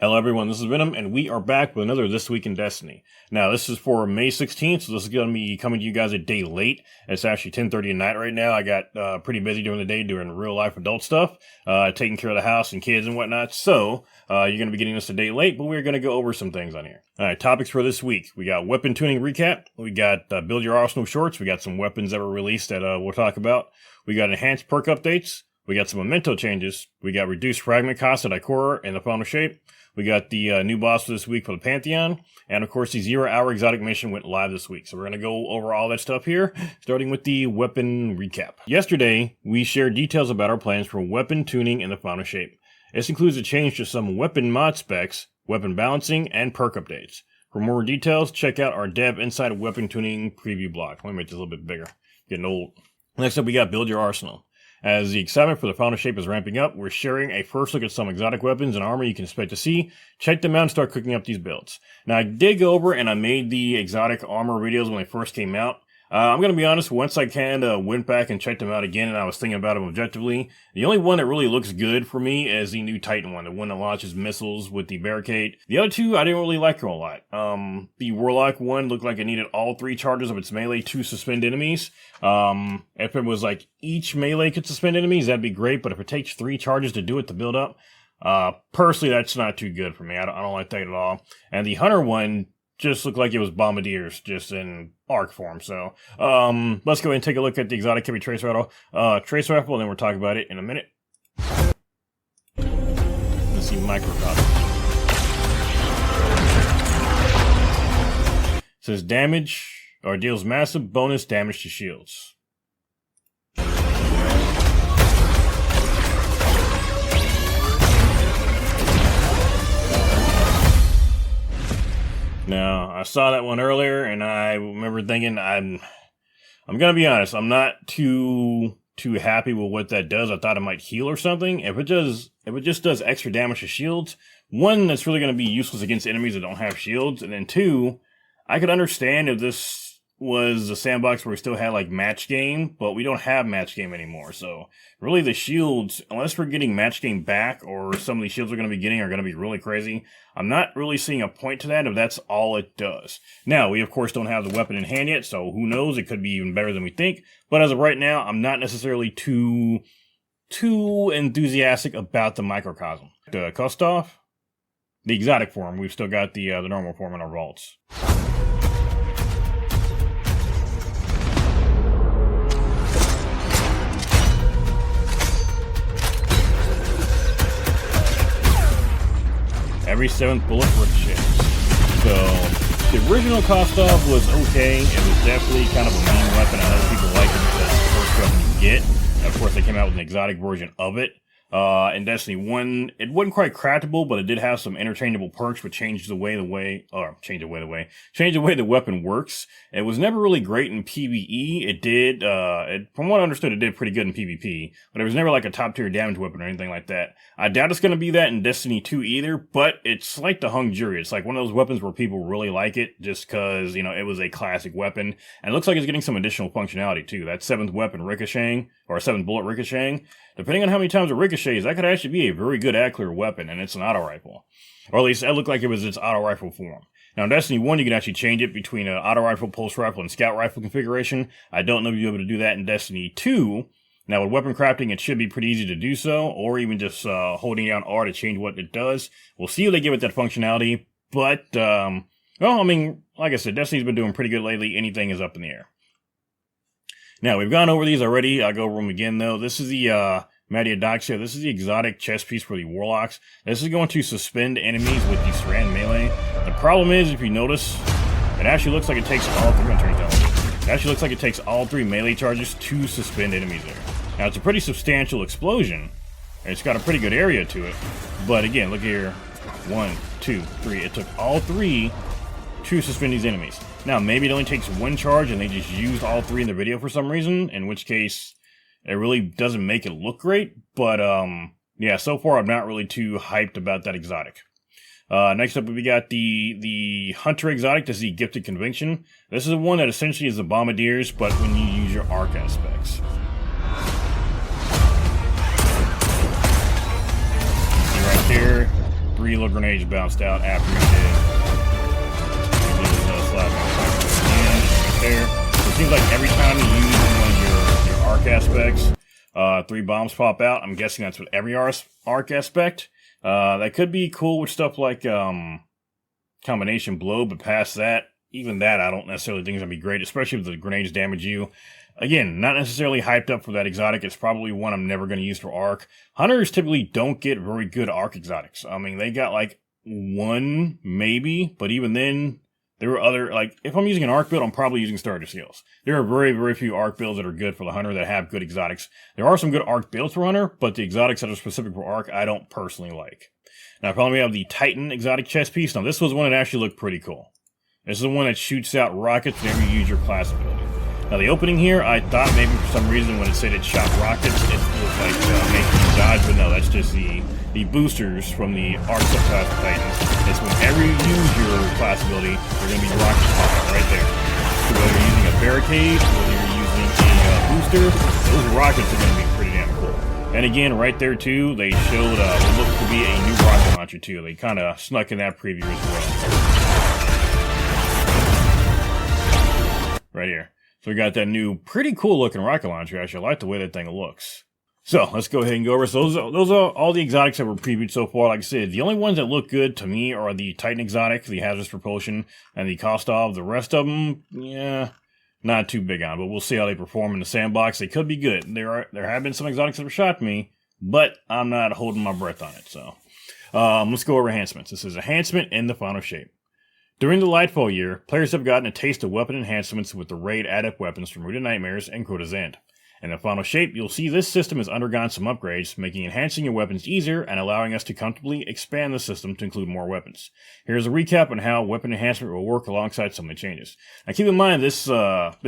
Hello everyone, this is Venom, and we are back with another This Week in Destiny. Now, this is for May 16th, so this is going to be coming to you guys a day late. It's actually 10:30 at night right now. I got pretty busy during the day doing real-life adult stuff, taking care of the house and kids and whatnot, so you're going to be getting this a day late, but we're going to go over some things on here. Alright, topics for this week. We got weapon tuning recap, we got Build Your Arsenal shorts, we got some weapons that were released that we'll talk about, we got enhanced perk updates, we got some memento changes, we got reduced fragment costs at Ikora and the final shape, we got the new boss for this week for the Pantheon, and of course the 0-hour exotic mission went live this week. So we're going to go over all that stuff here, starting with the weapon recap. Yesterday, we shared details about our plans for weapon tuning in the final shape. This includes a change to some weapon mod specs, weapon balancing, and perk updates. For more details, check out our Dev Inside Weapon Tuning preview blog. Let me make this a little bit bigger. Getting old. Next up, we got Build Your Arsenal. As the excitement for the final shape is ramping up, we're sharing a first look at some exotic weapons and armor you can expect to see. Check them out and start cooking up these builds. Now, I did go over and I made the exotic armor videos when they first came out. I'm going to be honest, once I kind of went back and checked them out again and I was thinking about them objectively, the only one that really looks good for me is the new Titan one, the one that launches missiles with the barricade. The other two, I didn't really like a lot. The Warlock one looked like it needed all 3 charges of its melee to suspend enemies. If it was like each melee could suspend enemies, that'd be great, but if it takes 3 charges to do it to build up, personally, that's not too good for me. I don't like that at all. And the Hunter one just looked like it was Bombardiers, just in arc form. So, let's go ahead and take a look at the exotic heavy trace rifle, and then we'll talk about it in a minute. Let's see microcosm. It says damage, or deals massive bonus damage to shields. Now, I saw that one earlier, and I remember thinking, I'm gonna be honest, I'm not too happy with what that does. I thought it might heal or something. If it just does extra damage to shields, one, that's really gonna be useless against enemies that don't have shields, and then 2, I could understand if this was a sandbox where we still had like match game, but we don't have match game anymore. So really the shields, unless we're getting match game back or some of the shields we're going to be getting are going to be really crazy, I'm not really seeing a point to that if that's all it does. Now, we of course don't have the weapon in hand yet, so who knows, it could be even better than we think. But as of right now, I'm not necessarily too enthusiastic about the microcosm. The Kostov, the exotic form, we've still got the normal form in our vaults. Every 7th bullet ricochets. So, the original Kostov was okay. It was definitely kind of a mean weapon, and other people liked it because it's the first weapon you get. And of course, they came out with an exotic version of it. In Destiny 1, it wasn't quite craftable, but it did have some interchangeable perks which changed the way the weapon works. It was never really great in PvE. It did, from what I understood, it did pretty good in PvP, but it was never like a top tier damage weapon or anything like that. I doubt it's going to be that in Destiny 2 either, but it's like the hung jury. It's like one of those weapons where people really like it just because, it was a classic weapon. And it looks like it's getting some additional functionality too. That 7th weapon ricocheting, or 7th bullet ricocheting, depending on how many times it ricochets, that could actually be a very good ad-clear weapon, and it's an auto rifle. Or at least it looked like it was its auto rifle form. Now in Destiny 1, you can actually change it between an auto rifle, pulse rifle, and scout rifle configuration. I don't know if you'll be able to do that in Destiny 2. Now with weapon crafting, it should be pretty easy to do so, or even just holding down R to change what it does. We'll see if they give it that functionality, but, well, I mean, like I said, Destiny's been doing pretty good lately. Anything is up in the air. Now, we've gone over these already. I'll go over them again, though. This is the Madiadoxia. This is the exotic chest piece for the Warlocks. This is going to suspend enemies with the Strand melee. The problem is, if you notice, it actually looks like it takes all 3. It actually looks like it takes all 3 melee charges to suspend enemies there. Now, it's a pretty substantial explosion. It's got a pretty good area to it. But again, look here. 1, 2, 3. It took all 3 to suspend these enemies. Now, maybe it only takes 1 charge and they just used all 3 in the video for some reason, in which case it really doesn't make it look great. But, yeah, so far I'm not really too hyped about that exotic. Next up, we got the Hunter exotic. This is the Gifted Conviction. This is the one that essentially is the Bombardiers, but when you use your arc aspects. See right there, 3 little grenades bounced out after he did his slap right there. So it seems like every time you use one of your arc aspects, 3 bombs pop out. I'm guessing that's with every arc aspect. That could be cool with stuff like combination blow, but past that, even that I don't necessarily think is going to be great, especially if the grenades damage you. Again, not necessarily hyped up for that exotic. It's probably one I'm never going to use for arc. Hunters typically don't get very good arc exotics. I mean, they got like 1 maybe, but even then, there were other, like, if I'm using an arc build, I'm probably using starter skills. There are very, very few arc builds that are good for the hunter that have good exotics. There are some good arc builds for hunter, but the exotics that are specific for arc, I don't personally like. Now, probably we have the Titan exotic chest piece. Now, this was one that actually looked pretty cool. This is the one that shoots out rockets whenever you use your class ability. Now, the opening here, I thought maybe for some reason when it said it shot rockets, it looked like making you dodge, but no, that's just the boosters from the arc subclass of Titans. It's whenever you use your class ability, there are going to be rockets popping right there. So whether you're using a barricade, whether you're using a booster, those rockets are going to be pretty damn cool. And again, right there too, they showed what looked to be a new rocket launcher too. They kind of snuck in that preview as well. Right here. So we got that new, pretty cool looking rocket launcher. Actually, I like the way that thing looks. So let's go ahead and go over. So those are all the exotics that were previewed so far. Like I said, the only ones that look good to me are the Titan exotic, the hazardous propulsion, and the Kostov. The rest of them, yeah, not too big on. But we'll see how they perform in the sandbox. They could be good. There have been some exotics that have shocked me, but I'm not holding my breath on it. So let's go over enhancements. This is enhancement in the final shape. During the Lightfall year, players have gotten a taste of weapon enhancements with the raid adept weapons from Root of Nightmares and Crota's End. In the final shape, you'll see this system has undergone some upgrades, making enhancing your weapons easier and allowing us to comfortably expand the system to include more weapons. Here's a recap on how weapon enhancement will work alongside some of the changes. Now keep in mind, this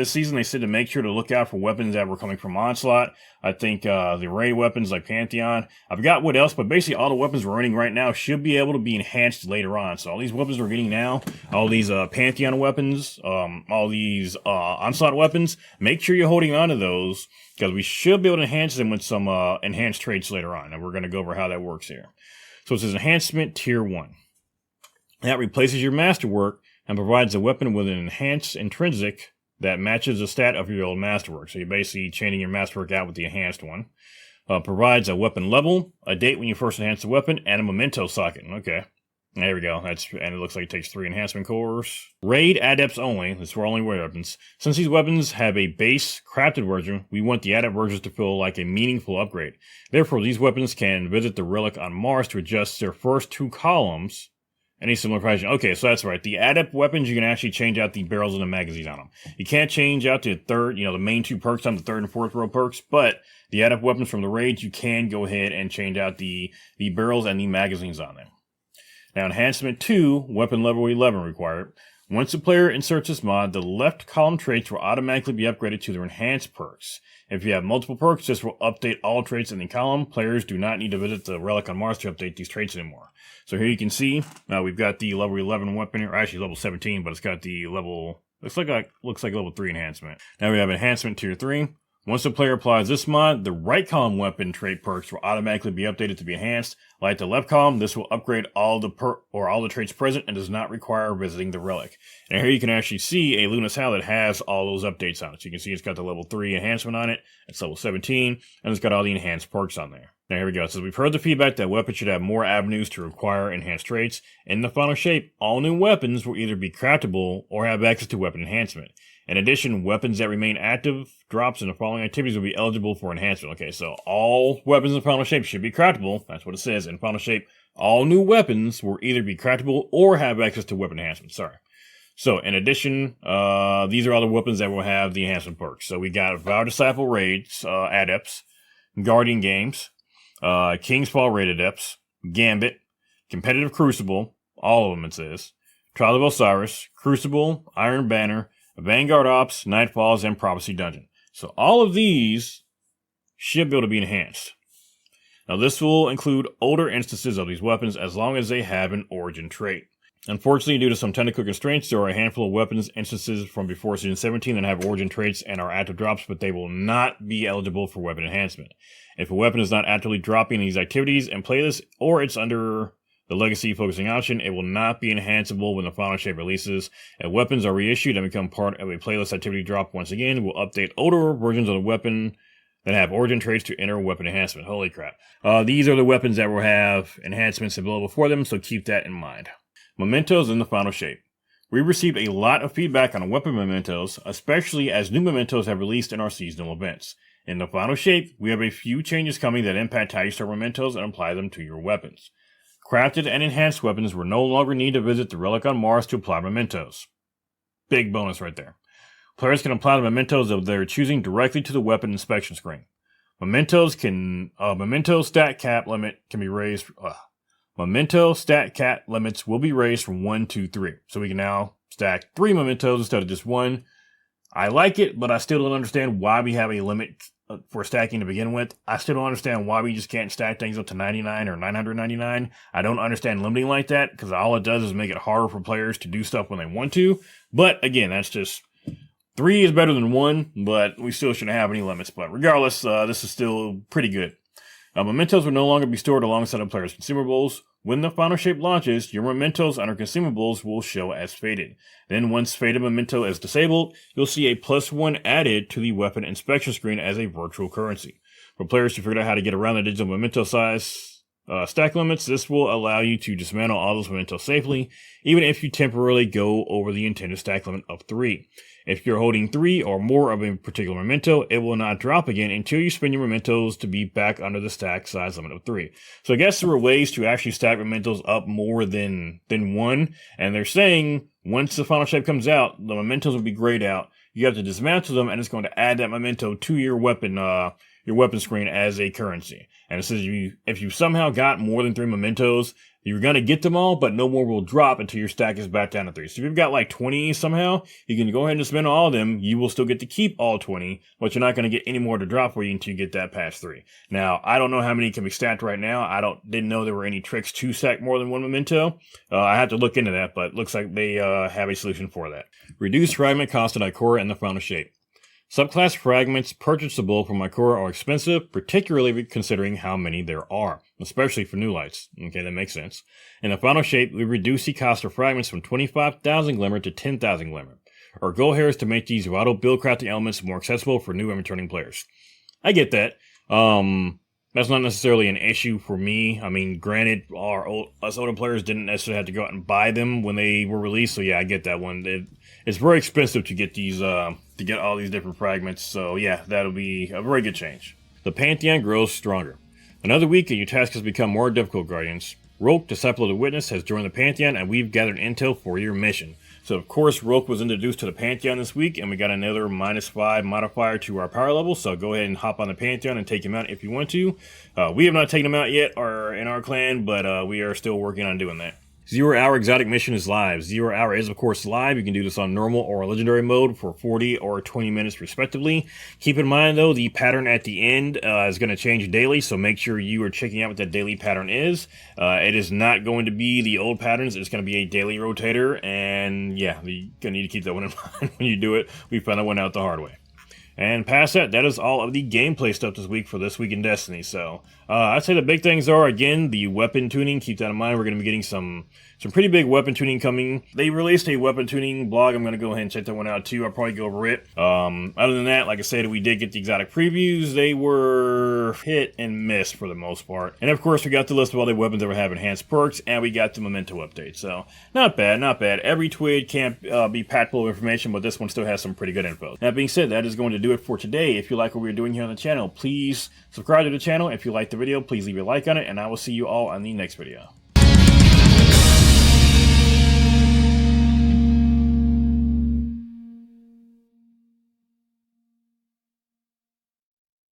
season they said to make sure to look out for weapons that were coming from Onslaught. I think the raid weapons like Pantheon. I forgot what else, but basically all the weapons we're running right now should be able to be enhanced later on. So all these weapons we're getting now, all these Pantheon weapons, all these Onslaught weapons, make sure you're holding on to those, because we should be able to enhance them with some enhanced traits later on, and we're going to go over how that works here. So it says Enhancement Tier 1. That replaces your Masterwork and provides a weapon with an enhanced intrinsic that matches the stat of your old Masterwork. So you're basically chaining your Masterwork out with the enhanced one. Provides a weapon level, a date when you first enhance the weapon, and a memento socket. Okay. There we go. And it looks like it takes 3 enhancement cores. Raid adepts only. This is for only raid weapons. Since these weapons have a base crafted version, we want the adept versions to feel like a meaningful upgrade. Therefore, these weapons can visit the relic on Mars to adjust their first 2 columns. Any similar fashion. Okay, so that's right. The adept weapons, you can actually change out the barrels and the magazines on them. You can't change out the third, the main 2 perks on the 3rd and 4th row perks, but the adept weapons from the raids, you can go ahead and change out the barrels and the magazines on them. Now, Enhancement 2, Weapon Level 11 required. Once the player inserts this mod, the left column traits will automatically be upgraded to their enhanced perks. If you have multiple perks, this will update all traits in the column. Players do not need to visit the relic on Mars to update these traits anymore. So here you can see, we've got the level 11 weapon here, or actually level 17, but it's got the level, looks like level 3 enhancement. Now we have Enhancement Tier 3. Once the player applies this mod, the right column weapon trait perks will automatically be updated to be enhanced. Like the left column, this will upgrade all the traits present and does not require visiting the relic. And here you can actually see a Luna's Howl that has all those updates on it. So you can see it's got the level 3 enhancement on it. It's level 17, and it's got all the enhanced perks on there. Now here we go. So we've heard the feedback that weapons should have more avenues to require enhanced traits. In the final shape, all new weapons will either be craftable or have access to weapon enhancement. In addition, weapons that remain active, drops, in the following activities will be eligible for enhancement. Okay, so all weapons in final shape should be craftable. That's what it says. In final shape, all new weapons will either be craftable or have access to weapon enhancement. Sorry. So, in addition, these are all the weapons that will have the enhancement perks. So we got Vow Disciple Raids, Adepts, Guardian Games, King's Fall Raid Adepts, Gambit, Competitive Crucible, all of them it says, Trial of Osiris, Crucible, Iron Banner, Vanguard Ops, Nightfalls, and Prophecy Dungeon. So all of these should be able to be enhanced. Now this will include older instances of these weapons as long as they have an origin trait. Unfortunately, due to some technical constraints, there are a handful of weapons instances from before Season 17 that have origin traits and are active drops, but they will not be eligible for weapon enhancement. If a weapon is not actively dropping these activities in playlist, or it's under The Legacy Focusing option, it will not be enhanceable when the final shape releases. If weapons are reissued and become part of a playlist activity drop once again, we'll update older versions of the weapon that have origin traits to enter weapon enhancement. Holy crap. These are the weapons that will have enhancements available for them, so keep that in mind. Mementos in the final shape. We received a lot of feedback on weapon mementos, especially as new mementos have released in our seasonal events. In the final shape, we have a few changes coming that impact how you start mementos and apply them to your weapons. Crafted and enhanced weapons will no longer need to visit the relic on Mars to apply mementos. Big bonus right there. Players can apply the mementos of their choosing directly to the weapon inspection screen. Memento stat cap limit can be raised. Memento stat cap limits will be raised from 1 to 3. So we can now stack 3 mementos instead of just 1. I like it, but I still don't understand why we have a limit for stacking to begin with. I still don't understand why we just can't stack things up to 99 or 999. I don't understand limiting like that, because all it does is make it harder for players to do stuff when they want to. But again, that's just 3 is better than 1, but we still shouldn't have any limits. But regardless, this is still pretty good. Mementos will no longer be stored alongside a player's consumables. When the final shape launches, your mementos under consumables will show as faded. Then once faded memento is disabled, you'll see a +1 added to the weapon inspection screen as a virtual currency. For players who figured out how to get around the digital memento size stack limits, this will allow you to dismantle all those mementos safely, even if you temporarily go over the intended stack limit of 3. If you're holding 3 or more of a particular memento, it will not drop again until you spend your mementos to be back under the stack size limit of 3. So I guess there were ways to actually stack mementos up more than 1, and they're saying once the final shape comes out, the mementos will be grayed out. You have to dismantle them, and it's going to add that memento to your weapon screen as a currency. And it says if you somehow got more than 3 mementos, you're going to get them all, but no more will drop until your stack is back down to 3. So if you've got like 20 somehow, you can go ahead and spend all of them. You will still get to keep all 20, but you're not going to get any more to drop for you until you get that past 3. Now, I don't know how many can be stacked right now. Didn't know there were any tricks to stack more than 1 memento. I have to look into that, but it looks like they have a solution for that. Reduce fragment cost of Ikora in the final shape. Subclass fragments purchasable from Ikora are expensive, particularly considering how many there are, especially for new lights. Okay, that makes sense. In the final shape, we reduce the cost of fragments from 25,000 glimmer to 10,000 glimmer. Our goal here is to make these vital build crafting elements more accessible for new and returning players. I get that. That's not necessarily an issue for me. I mean, granted, us older players didn't necessarily have to go out and buy them when they were released, so yeah, I get that one. It's very expensive to get these, to get all these different fragments, so yeah, that'll be a very good change. The Pantheon grows stronger. Another week and your task has become more difficult, Guardians. Roke, Disciple of the Witness, has joined the Pantheon, and we've gathered intel for your mission. So, of course, Roke was introduced to the Pantheon this week, and we got another -5 modifier to our power level, so go ahead and hop on the Pantheon and take him out if you want to. We have not taken him out yet in our clan, but we are still working on doing that. 0 Hour Exotic Mission is live. 0 Hour is, of course, live. You can do this on normal or legendary mode for 40 or 20 minutes, respectively. Keep in mind, though, the pattern at the end is going to change daily, so make sure you are checking out what that daily pattern is. It is not going to be the old patterns. It's going to be a daily rotator, and yeah, you're going to need to keep that one in mind when you do it. We found that one out the hard way. And past that is all of the gameplay stuff this week for This Week in Destiny. So, I'd say the big things are, again, the weapon tuning. Keep that in mind. We're going to be getting some pretty big weapon tuning coming. They released a weapon tuning blog. I'm going to go ahead and check that one out, too. I'll probably go over it. Other than that, like I said, we did get the exotic previews. They were hit and miss for the most part. And, of course, we got the list of all the weapons that have enhanced perks, and we got the memento update. So, not bad, not bad. Every twig can't be packed full of information, but this one still has some pretty good info. That being said, that is going to do it for today. If you like what we're doing here on the channel, please subscribe to the channel. If you like the video, please leave a like on it, and I will see you all on the next video.